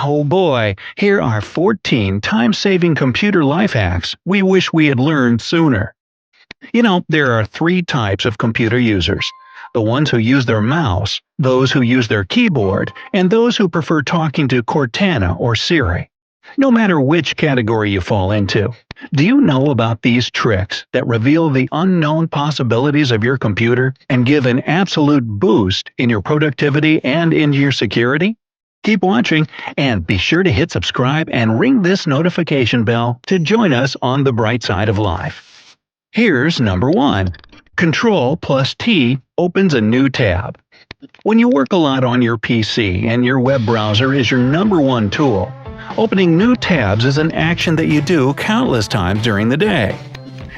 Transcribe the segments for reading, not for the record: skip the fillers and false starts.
Oh boy, here are 14 time-saving computer life hacks we wish we had learned sooner. There are three types of computer users: the ones who use their mouse, those who use their keyboard, and those who prefer talking to Cortana or Siri. No matter which category you fall into, do you know about these tricks that reveal the unknown possibilities of your computer and give an absolute boost in your productivity and in your security? Keep watching and be sure to hit subscribe and ring this notification bell to join us on the bright side of life. Here's number 1. Control plus T opens a new tab. When you work a lot on your PC and your web browser is your number one tool, opening new tabs is an action that you do countless times during the day.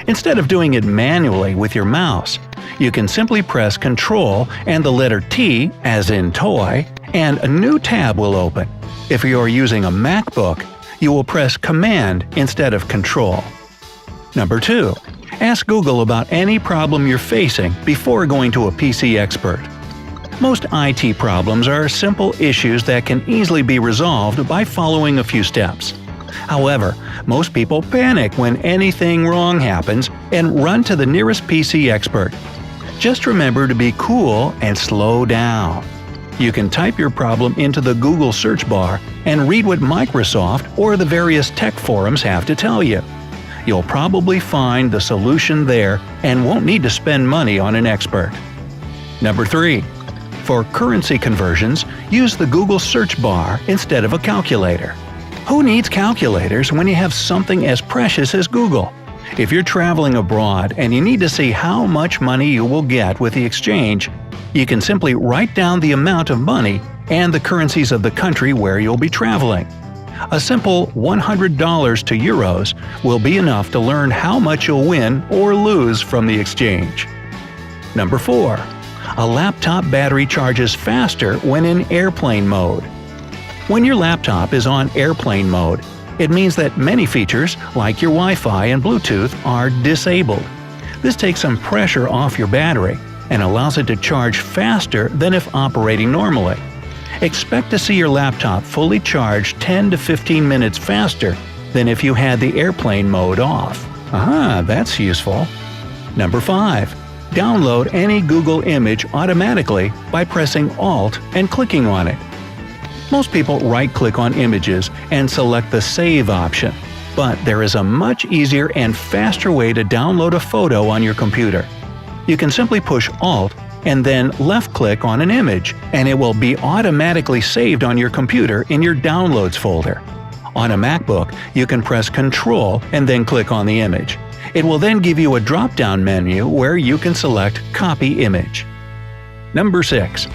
Instead of doing it manually with your mouse, you can simply press Control and the letter T, as in toy, and a new tab will open. If you are using a MacBook, you will press Command instead of Control. Number 2. Ask Google about any problem you're facing before going to a PC expert. Most IT problems are simple issues that can easily be resolved by following a few steps. However, most people panic when anything wrong happens and run to the nearest PC expert. Just remember to be cool and slow down. You can type your problem into the Google search bar and read what Microsoft or the various tech forums have to tell you. You'll probably find the solution there and won't need to spend money on an expert. Number 3. For currency conversions, use the Google search bar instead of a calculator. Who needs calculators when you have something as precious as Google? If you're traveling abroad and you need to see how much money you will get with the exchange, you can simply write down the amount of money and the currencies of the country where you'll be traveling. A simple $100 to euros will be enough to learn how much you'll win or lose from the exchange. Number 4. A laptop battery charges faster when in airplane mode. When your laptop is on airplane mode, it means that many features, like your Wi-Fi and Bluetooth, are disabled. This takes some pressure off your battery and allows it to charge faster than if operating normally. Expect to see your laptop fully charged 10 to 15 minutes faster than if you had the airplane mode off. That's useful. Number 5. Download any Google image automatically by pressing Alt and clicking on it. Most people right-click on images and select the Save option, but there is a much easier and faster way to download a photo on your computer. You can simply push Alt and then left-click on an image, and it will be automatically saved on your computer in your Downloads folder. On a MacBook, you can press Control and then click on the image. It will then give you a drop-down menu where you can select Copy Image. Number 6.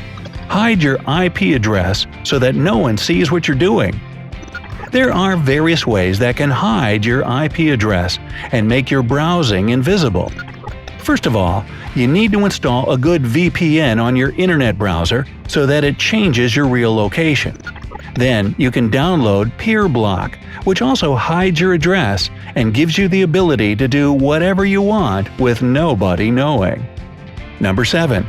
Hide your IP address so that no one sees what you're doing. There are various ways that can hide your IP address and make your browsing invisible. First of all, you need to install a good VPN on your internet browser so that it changes your real location. Then you can download PeerBlock, which also hides your address and gives you the ability to do whatever you want with nobody knowing. Number 7.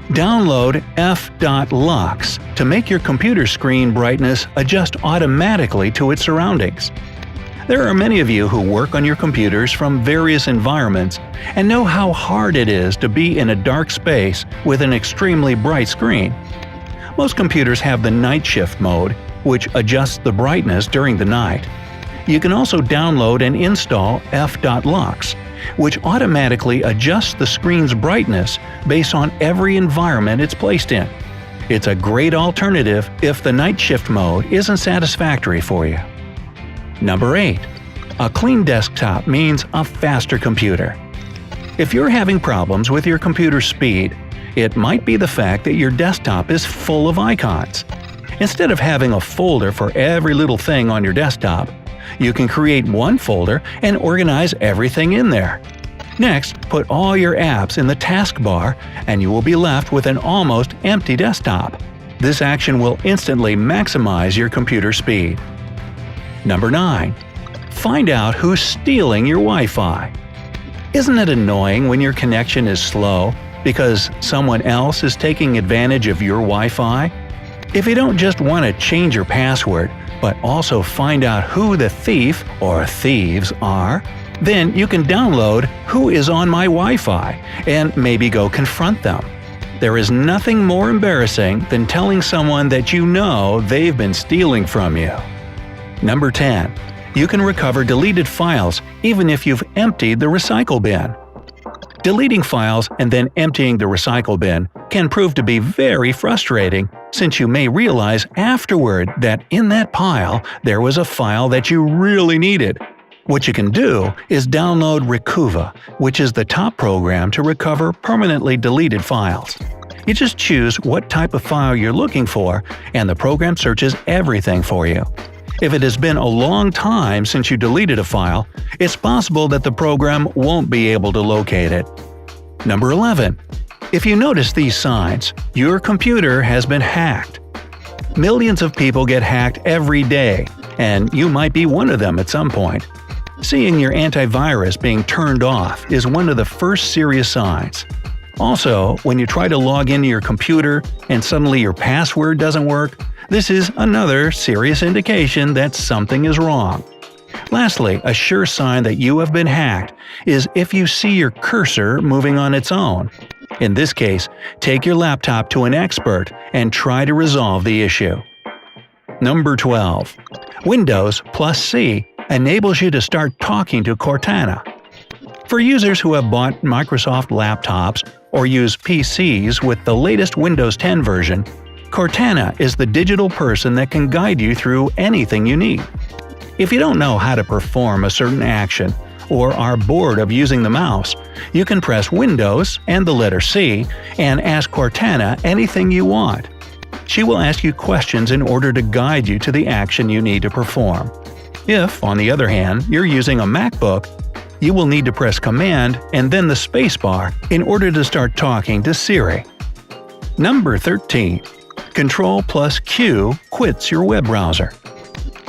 Download f.lux to make your computer screen brightness adjust automatically to its surroundings. There are many of you who work on your computers from various environments and know how hard it is to be in a dark space with an extremely bright screen. Most computers have the night shift mode, which adjusts the brightness during the night. You can also download and install f.lux, which automatically adjusts the screen's brightness based on every environment it's placed in. It's a great alternative if the night shift mode isn't satisfactory for you. Number 8. A clean desktop means a faster computer. If you're having problems with your computer's speed, it might be the fact that your desktop is full of icons. Instead of having a folder for every little thing on your desktop, you can create one folder and organize everything in there. Next, put all your apps in the taskbar and you will be left with an almost empty desktop. This action will instantly maximize your computer speed. Number 9. Find out who's stealing your Wi-Fi. Isn't it annoying when your connection is slow because someone else is taking advantage of your Wi-Fi? If you don't just want to change your password, but also find out who the thief or thieves are, then you can download Who is on My Wi-Fi and maybe go confront them. There is nothing more embarrassing than telling someone that you know they've been stealing from you. Number 10. You can recover deleted files even if you've emptied the recycle bin. Deleting files and then emptying the recycle bin can prove to be very frustrating, since you may realize afterward that in that pile there was a file that you really needed. What you can do is download Recuva, which is the top program to recover permanently deleted files. You just choose what type of file you're looking for, and the program searches everything for you. If it has been a long time since you deleted a file, it's possible that the program won't be able to locate it. Number 11. If you notice these signs, your computer has been hacked. Millions of people get hacked every day, and you might be one of them at some point. Seeing your antivirus being turned off is one of the first serious signs. Also, when you try to log into your computer and suddenly your password doesn't work, this is another serious indication that something is wrong. Lastly, a sure sign that you have been hacked is if you see your cursor moving on its own. In this case, take your laptop to an expert and try to resolve the issue. Number 12. Windows plus C enables you to start talking to Cortana. For users who have bought Microsoft laptops or use PCs with the latest Windows 10 version, Cortana is the digital person that can guide you through anything you need. If you don't know how to perform a certain action, or are bored of using the mouse, you can press Windows and the letter C and ask Cortana anything you want. She will ask you questions in order to guide you to the action you need to perform. If, on the other hand, you're using a MacBook, you will need to press Command and then the spacebar in order to start talking to Siri. Number 13. Control plus Q quits your web browser.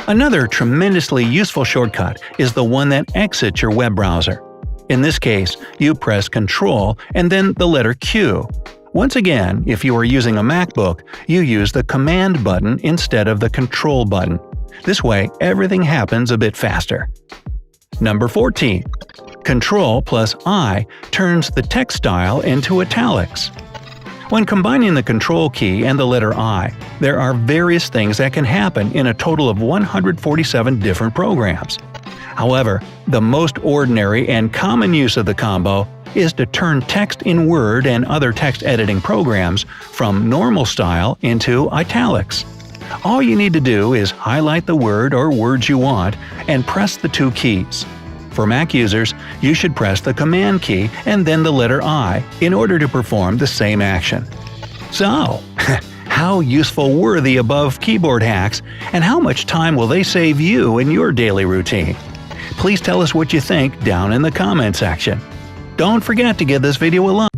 Another tremendously useful shortcut is the one that exits your web browser. In this case, you press Ctrl and then the letter Q. Once again, if you are using a MacBook, you use the Command button instead of the Control button. This way, everything happens a bit faster. Number 14. Control plus I turns the text style into italics. When combining the Control key and the letter I, there are various things that can happen in a total of 147 different programs. However, the most ordinary and common use of the combo is to turn text in Word and other text editing programs from normal style into italics. All you need to do is highlight the word or words you want and press the two keys. For Mac users, you should press the Command key and then the letter I in order to perform the same action. So, how useful were the above keyboard hacks, and how much time will they save you in your daily routine? Please tell us what you think down in the comment section. Don't forget to give this video a like.